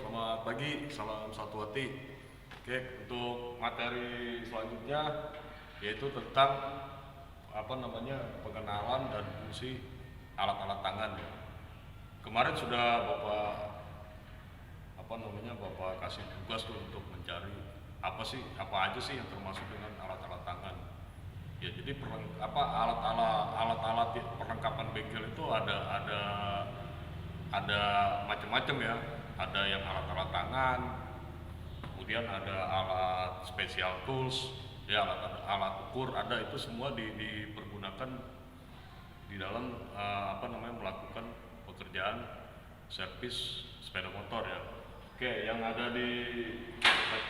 selamat pagi, salam satu hati. Oke, untuk materi selanjutnya yaitu tentang pengenalan dan fungsi alat-alat tangan. Kemarin sudah Bapak kasih tugas tuh untuk mencari apa aja sih yang termasuk dengan alat-alat tangan. Ya, jadi alat-alat perlengkapan bengkel itu ada macam-macam ya. Ada yang alat-alat tangan, kemudian ada alat special tools, ya alat ukur, ada itu semua dipergunakan di dalam melakukan pekerjaan servis sepeda motor ya. Oke, yang ada di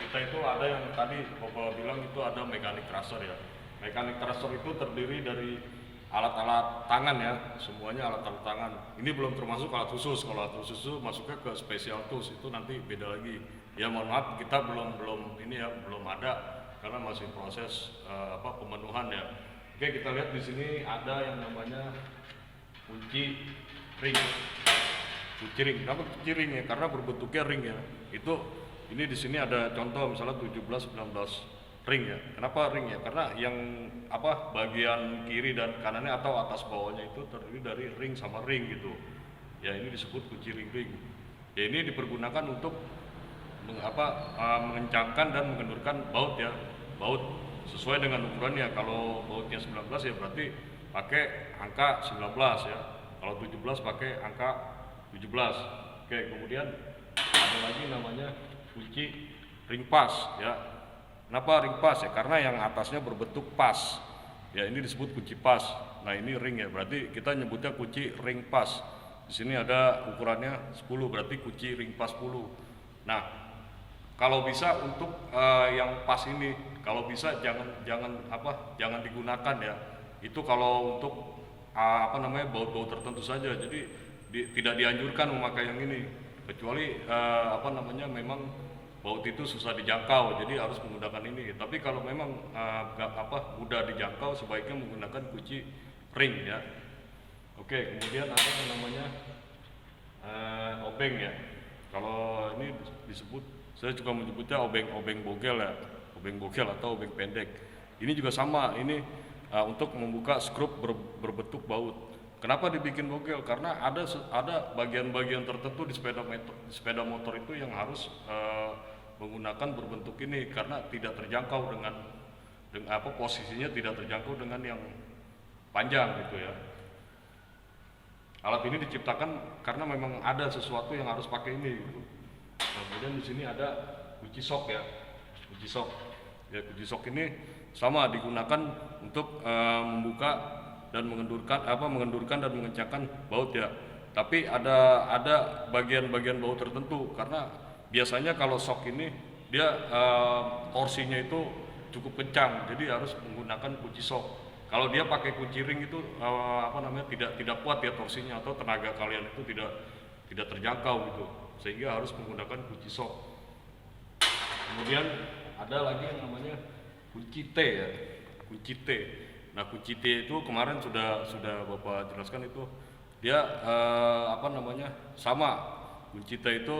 kita itu ada yang tadi Bapak bilang itu ada mechanic thruster ya. Mechanic thruster itu terdiri dari alat-alat tangan ya, semuanya alat-alat tangan. Ini belum termasuk alat khusus. Kalau alat khusus itu masuknya ke special tools, itu nanti beda lagi. Ya mohon maaf, kita belum ada karena masih proses pemenuhan ya. Oke, kita lihat di sini ada yang namanya kunci ring. Kunci ring, kenapa kunci ring ya? Karena berbentuknya ring ya. Ini di sini ada contoh misalnya 17, 19 ring ya. Kenapa ring ya? Karena yang bagian kiri dan kanannya atau atas bawahnya itu terdiri dari ring sama ring gitu. Ya, ini disebut kunci ring. Ya, ini dipergunakan untuk mengencangkan dan mengendurkan baut ya. Baut sesuai dengan ukurannya. Kalau bautnya 19 ya berarti pakai angka 19 ya. Kalau 17 pakai angka 17. Oke, kemudian ada lagi namanya kunci ring pas ya. Kenapa ring pas ya? Karena yang atasnya berbentuk pas. Ya, ini disebut kunci pas. Nah, ini ring ya. Berarti kita nyebutnya kunci ring pas. Di sini ada ukurannya 10, berarti kunci ring pas 10. Nah, kalau bisa untuk yang pas ini, kalau bisa jangan digunakan ya. Itu kalau untuk baut-baut tertentu saja. Jadi tidak dianjurkan memakai yang ini. Kecuali memang baut itu susah dijangkau, jadi harus menggunakan ini. Tapi kalau memang mudah dijangkau, sebaiknya menggunakan kunci ring ya. Oke, kemudian ada yang namanya obeng ya. Kalau ini disebut, saya juga menyebutnya obeng bogel ya, obeng bogel atau obeng pendek. Ini juga sama, ini untuk membuka skrup berbentuk baut. Kenapa dibikin bogel? Karena ada bagian-bagian tertentu di sepeda motor itu yang harus menggunakan berbentuk ini karena tidak terjangkau dengan posisinya tidak terjangkau dengan yang panjang gitu ya. Alat ini diciptakan karena memang ada sesuatu yang harus pakai ini gitu. Nah, kemudian di sini ada kunci sok ya. Kunci sok. Ya, kunci sok ini sama digunakan untuk membuka dan mengendurkan dan mengencangkan baut ya. Tapi ada bagian-bagian baut tertentu karena biasanya kalau sok ini dia torsinya itu cukup kencang, jadi harus menggunakan kunci sok. Kalau dia pakai kunci ring itu tidak kuat ya torsinya, atau tenaga kalian itu tidak terjangkau gitu, sehingga harus menggunakan kunci sok. Kemudian ada lagi yang namanya kunci T ya, kunci T. Nah, kunci T itu kemarin sudah Bapak jelaskan, itu dia sama. Kunci T itu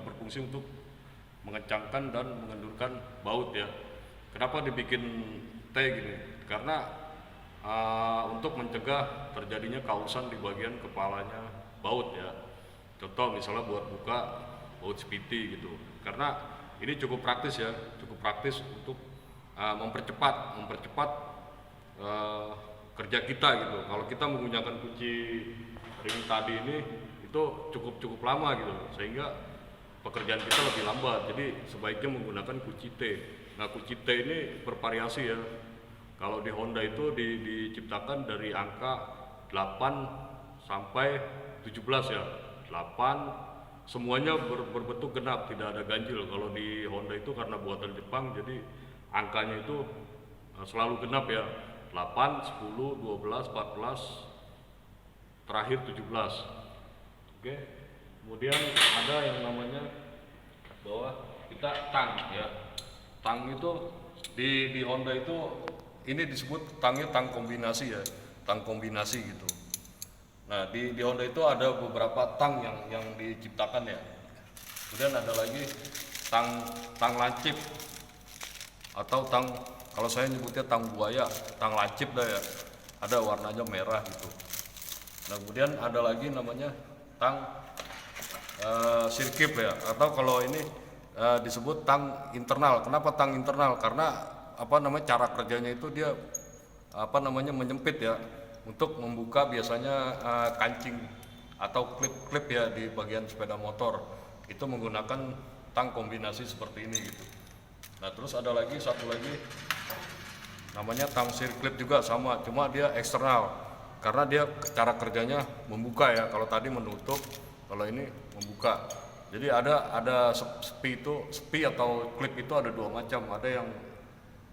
berfungsi untuk mengencangkan dan mengendurkan baut ya. Kenapa dibikin T gini? Karena untuk mencegah terjadinya kausan di bagian kepalanya baut ya. Contoh misalnya buat buka baut spiti gitu. Karena ini cukup praktis ya, cukup praktis untuk mempercepat kerja kita gitu. Kalau kita menggunakan kunci ring tadi ini itu cukup lama gitu, sehingga pekerjaan kita lebih lambat. Jadi sebaiknya menggunakan kunci T. Nah, kunci T ini bervariasi ya. Kalau di Honda itu diciptakan dari angka 8 sampai 17 ya. 8 semuanya berbentuk genap, tidak ada ganjil. Kalau di Honda itu karena buatan Jepang, jadi angkanya itu selalu genap ya. 8, 10, 12, 14, terakhir 17. Oke. Kemudian ada yang namanya bahwa kita tang ya. Tang itu di Honda itu ini disebut tangnya tang kombinasi ya. Tang kombinasi gitu. Nah, di Honda itu ada beberapa tang yang diciptakan ya. Kemudian ada lagi tang tang lancip atau tang, kalau saya nyebutnya tang buaya, tang lancip dah ya. Ada warnanya merah gitu. Nah, kemudian ada lagi namanya tang sirkip ya, atau kalau ini disebut tang internal. Kenapa tang internal? Karena apa namanya, cara kerjanya itu dia apa namanya, menyempit ya, untuk membuka biasanya kancing atau klip-klip ya di bagian sepeda motor. Itu menggunakan tang kombinasi seperti ini gitu. Nah, terus ada lagi satu lagi namanya tang sirklip juga sama, cuma dia eksternal karena dia cara kerjanya membuka ya. Kalau tadi menutup, kalau ini membuka. Jadi ada sepi atau klip itu ada dua macam. Ada yang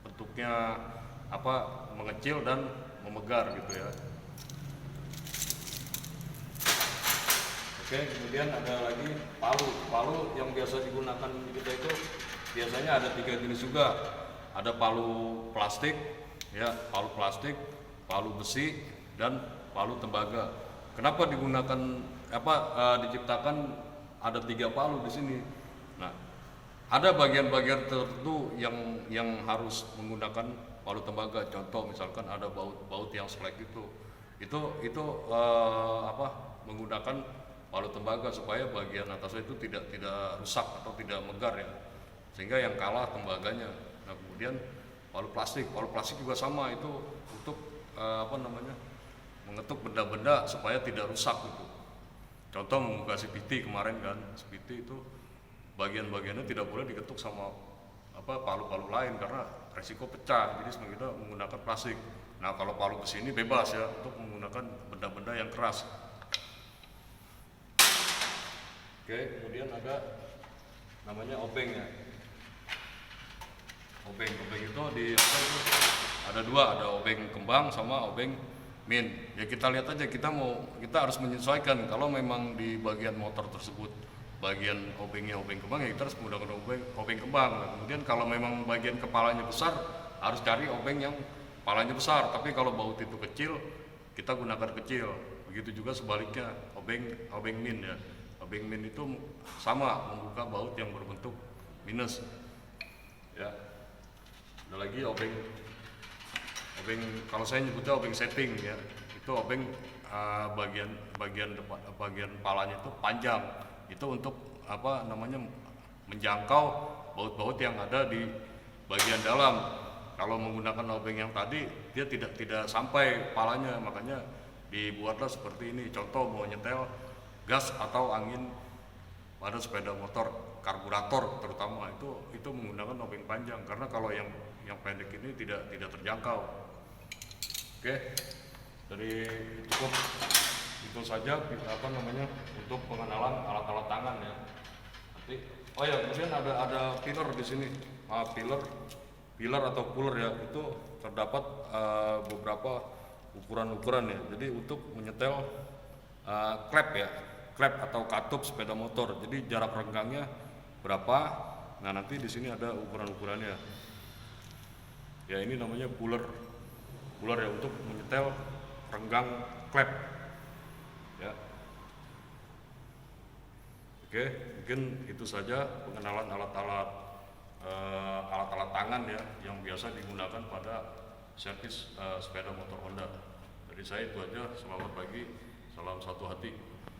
bentuknya apa, mengecil dan memegar gitu ya. Oke, kemudian ada lagi palu yang biasa digunakan di kita itu biasanya ada 3 jenis juga. Ada palu plastik ya, palu besi, dan palu tembaga. Kenapa digunakan diciptakan ada 3 palu di sini? Nah, ada bagian-bagian tertentu yang harus menggunakan palu tembaga. Contoh misalkan ada baut yang selek itu menggunakan palu tembaga supaya bagian atasnya itu tidak rusak atau tidak megar ya, sehingga yang kalah tembaganya. Nah, kemudian palu plastik juga sama, itu untuk mengetuk benda-benda supaya tidak rusak gitu. Contoh membuka CVT kemarin kan, CVT itu bagian-bagiannya tidak boleh diketuk sama palu-palu lain karena resiko pecah. Jadi kita menggunakan plastik. Nah, kalau palu kesini bebas ya untuk menggunakan benda-benda yang keras. Oke, kemudian ada namanya obeng ya. Obeng itu ada 2, ada obeng kembang sama obeng min. Ya kita lihat aja, kita harus menyesuaikan. Kalau memang di bagian motor tersebut bagian obengnya obeng kembang, ya kita harus menggunakan obeng kembang. Nah, kemudian kalau memang bagian kepalanya besar, harus cari obeng yang kepalanya besar. Tapi kalau baut itu kecil, kita gunakan kecil. Begitu juga sebaliknya, obeng min ya. Obeng min itu sama, membuka baut yang berbentuk minus ya. Ada lagi obeng kalau saya nyebutnya obeng setting ya. Itu obeng bagian palanya itu panjang. Itu untuk menjangkau baut-baut yang ada di bagian dalam. Kalau menggunakan obeng yang tadi, dia tidak sampai palanya, makanya dibuatlah seperti ini. Contoh mau nyetel gas atau angin pada sepeda motor, karburator terutama, itu menggunakan obeng panjang, karena kalau yang pendek ini tidak terjangkau. Oke, dari cukup itu saja untuk pengenalan alat-alat tangan ya. Nanti kemudian ada pilar di sini. Pilar atau puller ya, itu terdapat beberapa ukuran-ukuran ya. Jadi untuk menyetel klep atau katup sepeda motor. Jadi jarak renggangnya berapa? Nah, nanti di sini ada ukuran-ukurannya. Ya, ini namanya puller ya, untuk menyetel renggang klep. Ya. Oke, mungkin itu saja pengenalan alat-alat tangan ya yang biasa digunakan pada servis sepeda motor Honda. Dari saya itu aja. Selamat pagi, salam satu hati.